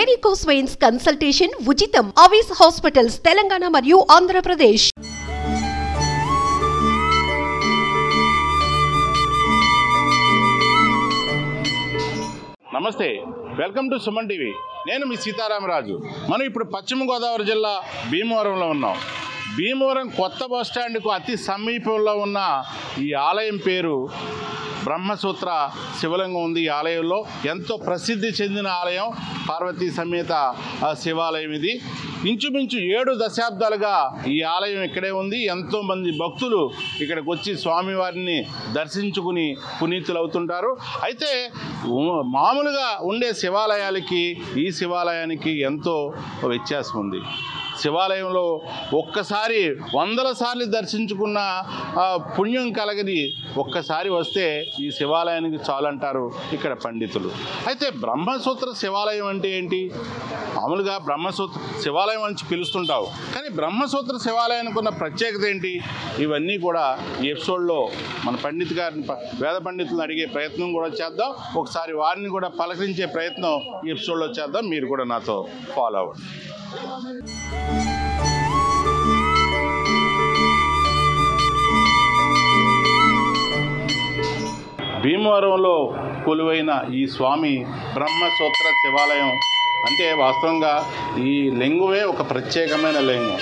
Varicose veins consultation ఉచితం. అవిస్ hospitals Telangana మరియు ఆంధ్రప్రదేశ్. నమస్తే, వెల్కమ్ టు సుమన్ టీవీ. నేను మీ సీతారామరాజు. మనం ఇప్పుడు పశ్చిమ గోదావరి జిల్లా భీమవరంలో ఉన్నాం. భీమవరం కొత్త బస్టాండ్కు అతి సమీపంలో ఉన్న ఈ ఆలయం పేరు బ్రహ్మసూత్ర శివలింగం ఉంది. ఈ ఆలయంలో ఎంతో ప్రసిద్ధి చెందిన ఆలయం, పార్వతీ సమేత శివాలయం. ఇది ఇంచుమించు 7 దశాబ్దాలుగా ఈ ఆలయం ఇక్కడే ఉంది. ఎంతోమంది భక్తులు ఇక్కడికి వచ్చి స్వామివారిని దర్శించుకుని పునీతులు అవుతుంటారు. అయితే మామూలుగా ఉండే శివాలయాలకి ఈ శివాలయానికి ఎంతో వ్యత్యాసం ఉంది. శివాలయంలో ఒక్కసారి 100ల సార్లు దర్శించుకున్న పుణ్యం కలగని ఒక్కసారి వస్తే ఈ శివాలయానికి చాలంటారు ఇక్కడ పండితులు. అయితే బ్రహ్మసూత్ర శివాలయం అంటే ఏంటి? మామూలుగా బ్రహ్మసూత్ర శివాలయం అని పిలుస్తుంటావు, కానీ బ్రహ్మసూత్ర శివాలయానికి ఉన్న ప్రత్యేకత ఏంటి? ఇవన్నీ కూడా ఈ ఎపిసోడ్లో మన పండిత్ గారిని, వేద పండితులను అడిగే ప్రయత్నం కూడా చేద్దాం. ఒకసారి వారిని కూడా పలకరించే ప్రయత్నం ఈ ఎపిసోడ్లో చేద్దాం. మీరు కూడా నాతో ఫాలో అవ్వండి. భీమవరంలో కొలువైన ఈ స్వామి బ్రహ్మసూత్ర శివాలయం అంటే వాస్తవంగా ఈ లింగమే ఒక ప్రత్యేకమైన లింగం.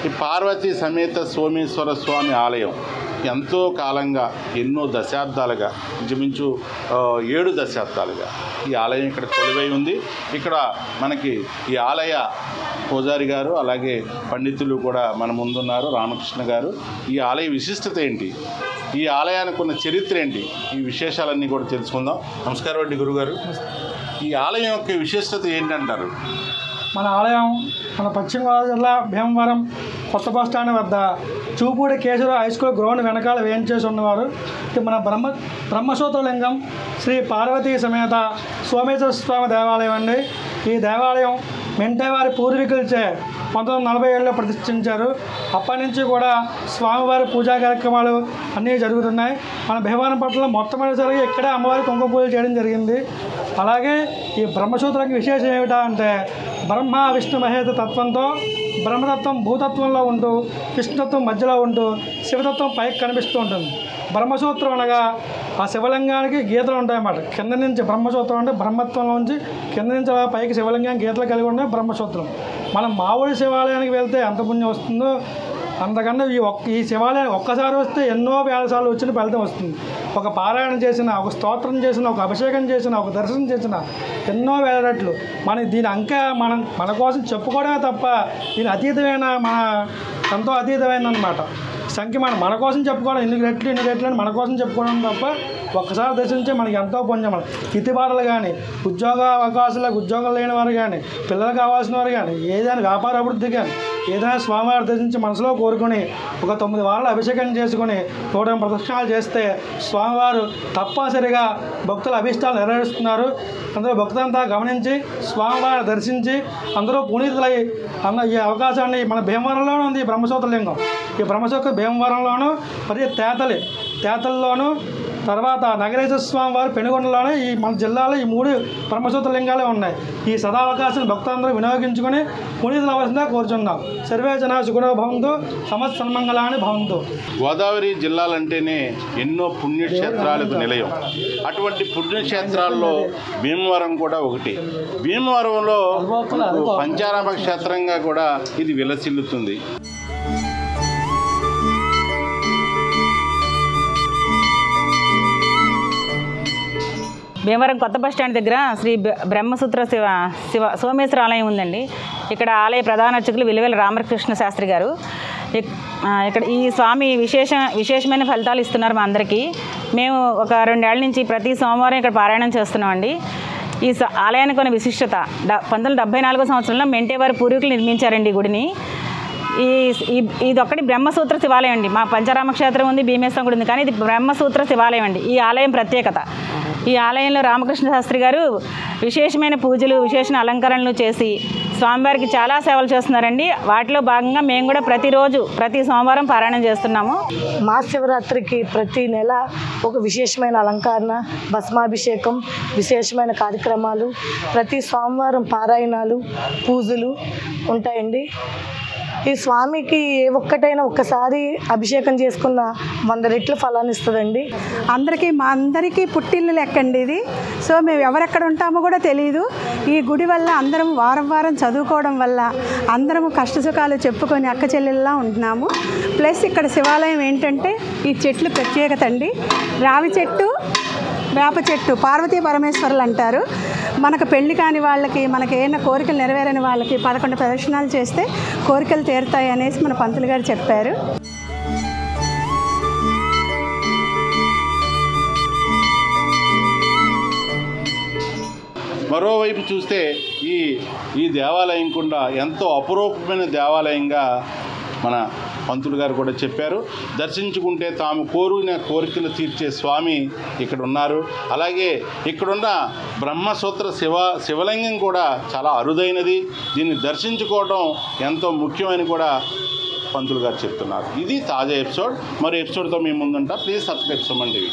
ఈ పార్వతీ సమేత సోమేశ్వర స్వామి ఆలయం ఎంతో కాలంగా, ఎన్నో దశాబ్దాలుగా, ఇంచుమించు 7 దశాబ్దాలుగా ఈ ఆలయం ఇక్కడ కొలువై ఉంది. ఇక్కడ మనకి ఈ ఆలయ పూజారి గారు, అలాగే పండితులు కూడా మన ముందున్నారు, రామకృష్ణ గారు. ఈ ఆలయ విశిష్టత ఏంటి, ఈ ఆలయానికి ఉన్న చరిత్ర ఏంటి, ఈ విశేషాలన్నీ కూడా తెలుసుకుందాం. నమస్కారం అండి గురుగారు. ఈ ఆలయం యొక్క విశిష్టత ఏంటంటారు? మన ఆలయం మన పశ్చిమ గోదావరి జిల్లా భీమవరం కొత్త బస్టాండ్ వద్ద Chupudi Keshava high school ground వెనకాల వేయించేసి ఉన్నవారు. మన బ్రహ్మసూత్ర లింగం శ్రీ పార్వతీ సమేత సోమేశ్వర స్వామి దేవాలయం అండి. ఈ దేవాలయం మెంటేవారి పూర్వీకులచే 1947లో ప్రతిష్ఠించారు. అప్పటి నుంచి కూడా స్వామివారి పూజా కార్యక్రమాలు అన్నీ జరుగుతున్నాయి. మన భీమవరం పట్టణంలో మొట్టమొదటిసారిగా ఇక్కడే అమ్మవారి కుంకుమ పూజలు చేయడం జరిగింది. అలాగే ఈ బ్రహ్మసూత్రానికి విశేషం ఏమిటా అంటే, బ్రహ్మ విష్ణు మహేశ్వర తత్వంతో బ్రహ్మతత్వం భూతత్వంలో ఉంటూ, విష్ణుతత్వం మధ్యలో ఉంటూ, శివతత్వం పైకి కనిపిస్తూ ఉంటుంది. బ్రహ్మసూత్రం అనగా ఆ శివలింగానికి గీతలు ఉంటాయన్నమాట. కింద నుంచి బ్రహ్మసూత్రం అంటే బ్రహ్మత్వంలో నుంచి కింద నుంచి పైకి శివలింగానికి గీతలు కలిగి ఉండే బ్రహ్మసూత్రం. మనం మామూలు శివాలయానికి వెళ్తే ఎంత పుణ్యం వస్తుందో అంతకన్నా ఈ శివాలయం ఒక్కసారి వస్తే ఎన్నో వేలసార్లు వచ్చిన ఫలితం వస్తుంది. ఒక పారాయణ చేసిన, ఒక స్తోత్రం చేసిన, ఒక అభిషేకం చేసిన, ఒక దర్శనం చేసిన ఎన్నో వేల రెట్లు మనకి దీని అంకె మన కోసం చెప్పుకోవడమే తప్ప దీని అతీతమైన, ఎంతో అతీతమైందనమాట. సంఖ్య మన కోసం చెప్పుకోవడం ఇన్ని రెట్లు అని మన కోసం చెప్పుకోవడం తప్ప ఒక్కసారి దర్శించే మనకి ఎంతో పుణ్యం. ఇతిబారలు కానీ, ఉద్యోగ అవకాశాలకు ఉద్యోగం లేని వారు కానీ, పిల్లలు కావాల్సిన వారు కానీ, ఏదైనా వ్యాపార అభివృద్ధి కానీ, ఏదైనా స్వామివారి దర్శించి మనసులో కోరుకొని ఒక 9 వారాలు అభిషేకం చేసుకుని 108 ప్రదక్షిణాలు చేస్తే స్వామివారు తప్పనిసరిగా భక్తుల అభిష్టాలు నెరవేరుస్తున్నారు. అందరూ భక్తులంతా గమనించి స్వామివారిని దర్శించి అందరూ పునీతులై ఈ అవకాశాన్ని మన భీమవరంలోనూ ఉంది. ఈ బ్రహ్మసూత్ర లింగం, ఈ బ్రహ్మసూత్ర భీమవరంలోను, మరియు తేతల్లోను, తర్వాత నగరేశ్వర స్వామి వారి పెనుగొండలోనే ఈ మన జిల్లాలో ఈ 3 బ్రహ్మసూత్ర లింగాలే ఉన్నాయి. ఈ సదావకాశాన్ని భక్తులందరూ వినియోగించుకొని పునీతులు అవసరంగా కోరుచున్నాం. సర్వే జనా సుఖినో భవంతు, సమస్త సన్మంగళాని భవంతు. గోదావరి జిల్లాలంటేనే ఎన్నో పుణ్యక్షేత్రాలకు నిలయం. అటువంటి పుణ్యక్షేత్రాల్లో భీమవరం కూడా ఒకటి. భీమవరంలో పంచారామ క్షేత్రంగా కూడా ఇది విలసిల్లుతుంది. భీమవరం కొత్త బస్టాండ్ దగ్గర శ్రీ బ్రహ్మసూత్ర సోమేశ్వర ఆలయం ఉందండి. ఇక్కడ ఆలయ ప్రధాన అర్చకులు విలువెల రామకృష్ణ శాస్త్రి గారు. ఇక్కడ ఈ స్వామి విశేషమైన ఫలితాలు ఇస్తున్నారు మా అందరికీ. మేము ఒక 2 ఏళ్ల నుంచి ప్రతి సోమవారం ఇక్కడ పారాయణం చేస్తున్నామండి. ఈ ఆలయానికి ఉన్న విశిష్టత 1974 సంవత్సరంలో మెంటేవారి పూర్వీకులు నిర్మించారండి ఈ గుడిని. ఇదొక్కటి బ్రహ్మసూత్ర శివాలయం అండి. మా పంచరామ క్షేత్రం ఉంది, భీమేశ్వరం కూడా ఉంది, కానీ ఇది బ్రహ్మసూత్ర శివాలయం అండి. ఈ ఆలయం ప్రత్యేకత. ఈ ఆలయంలో రామకృష్ణ శాస్త్రి గారు విశేషమైన పూజలు, విశేషమైన అలంకరణలు చేసి స్వామివారికి చాలా సేవలు చేస్తున్నారండి. వాటిలో భాగంగా మేము కూడా ప్రతిరోజు ప్రతి సోమవారం పారాయణం చేస్తున్నాము. మహాశివరాత్రికి ప్రతి నెల ఒక విశేషమైన అలంకరణ, భస్మాభిషేకం, విశేషమైన కార్యక్రమాలు, ప్రతి సోమవారం పారాయణాలు, పూజలు ఉంటాయండి. ఈ స్వామికి ఏ ఒక్కటైనా ఒక్కసారి అభిషేకం చేసుకున్న 100 రెట్లు ఫలాన్ని ఇస్తుందండి. మా అందరికీ పుట్టిల్లు లెక్కండి ఇది. సో మేము ఎవరెక్కడ ఉంటామో కూడా తెలియదు. ఈ గుడి వల్ల అందరం వారం చదువుకోవడం వల్ల అందరము కష్టసుఖాలు చెప్పుకొని అక్క చెల్లెల్లా ఉంటున్నాము. ప్లస్ ఇక్కడ శివాలయం ఏంటంటే ఈ చెట్లు ప్రత్యేకత అండి. రావి చెట్టు, వేప చెట్టు పార్వతీ పరమేశ్వరులు అంటారు. మనకు పెళ్లి కాని వాళ్ళకి, మనకి ఏమైనా కోరికలు నెరవేరని వాళ్ళకి 11 ప్రదక్షిణాలు చేస్తే కోరికలు తీరుతాయి అనేసి మన పంతులు గారు చెప్పారు. మరోవైపు చూస్తే ఈ దేవాలయం కూడా ఎంతో అపురూపమైన దేవాలయంగా మన పంతులు గారు కూడా చెప్పారు. దర్శించుకుంటే తాము కోరిన కోరికలు తీర్చే స్వామి ఇక్కడ ఉన్నారు. అలాగే ఇక్కడున్న బ్రహ్మసూత్ర శివలింగం కూడా చాలా అరుదైనది. దీన్ని దర్శించుకోవడం ఎంతో ముఖ్యమని కూడా పంతులు గారు చెప్తున్నారు. ఇది తాజా ఎపిసోడ్. మరి ఎపిసోడ్తో మీ ముందుంటా. Please subscribe Suman TV.